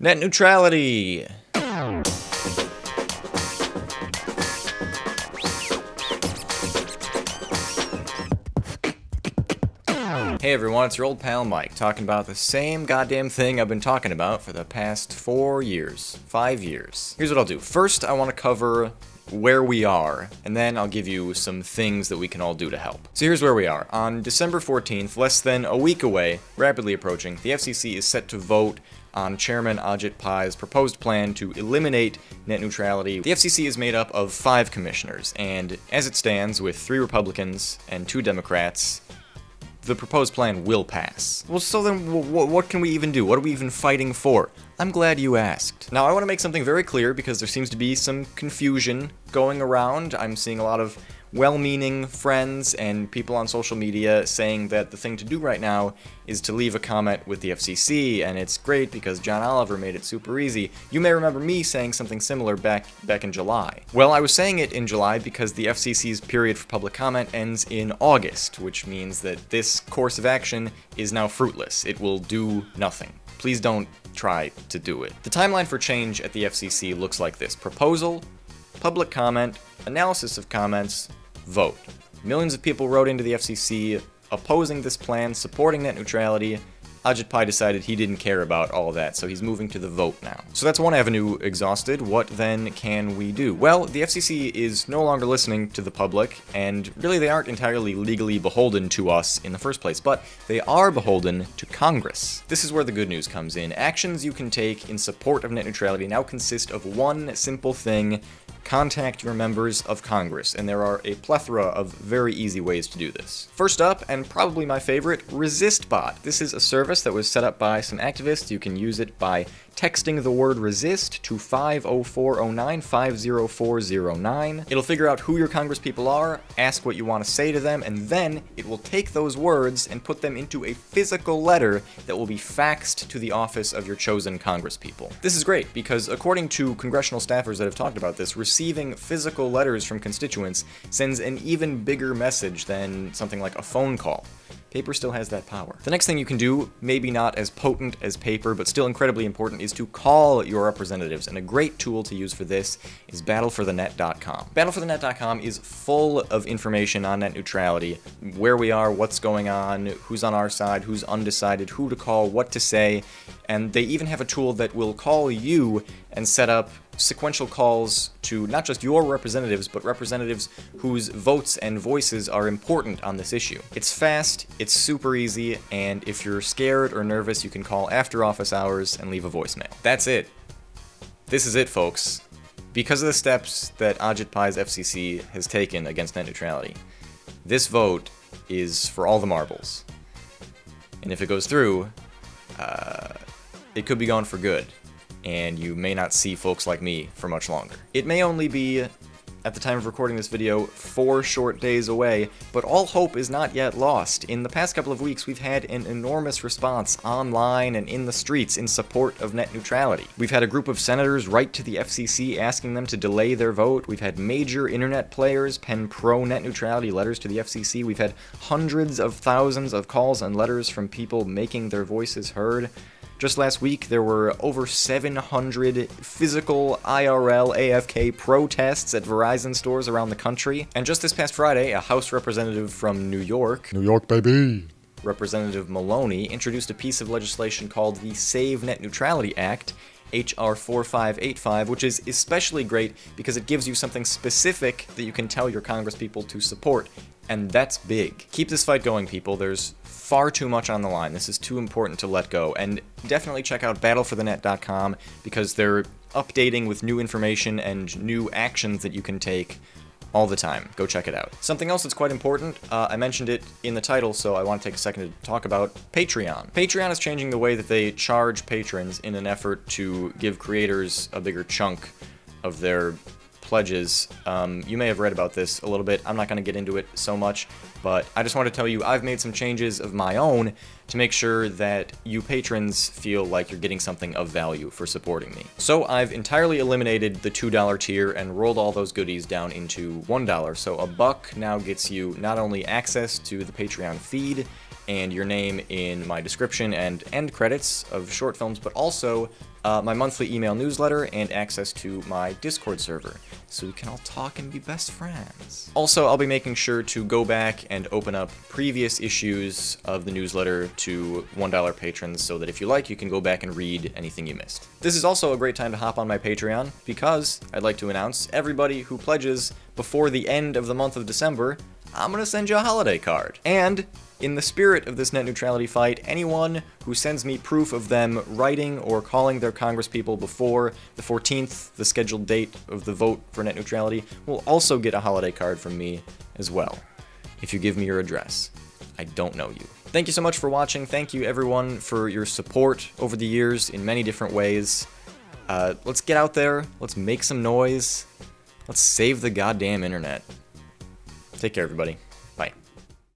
Net neutrality! Hey everyone, it's your old pal Mike, talking about the same goddamn thing I've been talking about for the past 5 years. Here's what I'll do. First, I want to cover where we are, and then I'll give you some things that we can all do to help. So here's where we are. On December 14th, less than a week away, rapidly approaching, the FCC is set to vote on Chairman Ajit Pai's proposed plan to eliminate net neutrality. The FCC is made up of 5 commissioners, and as it stands, with 3 Republicans and 2 Democrats, the proposed plan will pass. Well, so then what can we even do? What are we even fighting for? I'm glad you asked. Now, I want to make something very clear because there seems to be some confusion going around. I'm seeing a lot of well-meaning friends and people on social media saying that the thing to do right now is to leave a comment with the FCC, and it's great because John Oliver made it super easy. You may remember me saying something similar back in July. Well, I was saying it in July because the FCC's period for public comment ends in August, which means that this course of action is now fruitless. It will do nothing. Please don't try to do it. The timeline for change at the FCC looks like this: proposal, public comment, analysis of comments, vote. Millions of people wrote into the FCC opposing this plan, supporting net neutrality. Ajit Pai decided he didn't care about all of that, so he's moving to the vote now. So that's one avenue exhausted. What then can we do? Well, the FCC is no longer listening to the public, and really they aren't entirely legally beholden to us in the first place, but they are beholden to Congress. This is where the good news comes in. Actions you can take in support of net neutrality now consist of one simple thing: contact your members of Congress, and there are a plethora of very easy ways to do this. First up, and probably my favorite, ResistBot. This is a service that was set up by some activists. You can use it by texting the word resist to 50409 50409. It'll figure out who your congresspeople are, ask what you want to say to them, and then it will take those words and put them into a physical letter that will be faxed to the office of your chosen congresspeople. This is great because, according to congressional staffers that have talked about this, receiving physical letters from constituents sends an even bigger message than something like a phone call. Paper still has that power. The next thing you can do, maybe not as potent as paper, but still incredibly important, is to call your representatives, and a great tool to use for this is battleforthenet.com. Battleforthenet.com is full of information on net neutrality, where we are, what's going on, who's on our side, who's undecided, who to call, what to say, and they even have a tool that will call you and set up sequential calls to not just your representatives, but representatives whose votes and voices are important on this issue. It's fast, it's super easy, and if you're scared or nervous, you can call after office hours and leave a voicemail. That's it. This is it, folks. Because of the steps that Ajit Pai's FCC has taken against net neutrality, this vote is for all the marbles. And if it goes through, it could be gone for good, and you may not see folks like me for much longer. It may only be, at the time of recording this video, 4 short days away, but all hope is not yet lost. In the past couple of weeks, we've had an enormous response online and in the streets in support of net neutrality. We've had a group of senators write to the FCC asking them to delay their vote. We've had major internet players pen pro-net neutrality letters to the FCC. We've had hundreds of thousands of calls and letters from people making their voices heard. Just last week, there were over 700 physical IRL AFK protests at Verizon stores around the country. And just this past Friday, a House representative from New York, baby, Representative Maloney, introduced a piece of legislation called the Save Net Neutrality Act, HR 4585, which is especially great because it gives you something specific that you can tell your congresspeople to support. And that's big. Keep this fight going, people. There's far too much on the line. This is too important to let go. And definitely check out battleforthenet.com because they're updating with new information and new actions that you can take all the time. Go check it out. Something else that's quite important, I mentioned it in the title, so I want to take a second to talk about Patreon. Patreon is changing the way that they charge patrons in an effort to give creators a bigger chunk of their pledges. You may have read about this a little bit. I'm not going to get into it so much, but I just want to tell you I've made some changes of my own to make sure that you patrons feel like you're getting something of value for supporting me. So I've entirely eliminated the $2 tier and rolled all those goodies down into $1. So $1 now gets you not only access to the Patreon feed and your name in my description and end credits of short films, but also my monthly email newsletter and access to my Discord server, so we can all talk and be best friends. Also, I'll be making sure to go back and open up previous issues of the newsletter to $1 patrons, so that if you like, you can go back and read anything you missed. This is also a great time to hop on my Patreon, because I'd like to announce everybody who pledges before the end of the month of December, I'm gonna send you a holiday card. And in the spirit of this net neutrality fight, anyone who sends me proof of them writing or calling their congresspeople before the 14th, the scheduled date of the vote for net neutrality, will also get a holiday card from me as well, if you give me your address. I don't know you. Thank you so much for watching. Thank you everyone for your support over the years in many different ways. Let's get out there, let's make some noise, let's save the goddamn internet. Take care everybody. Bye.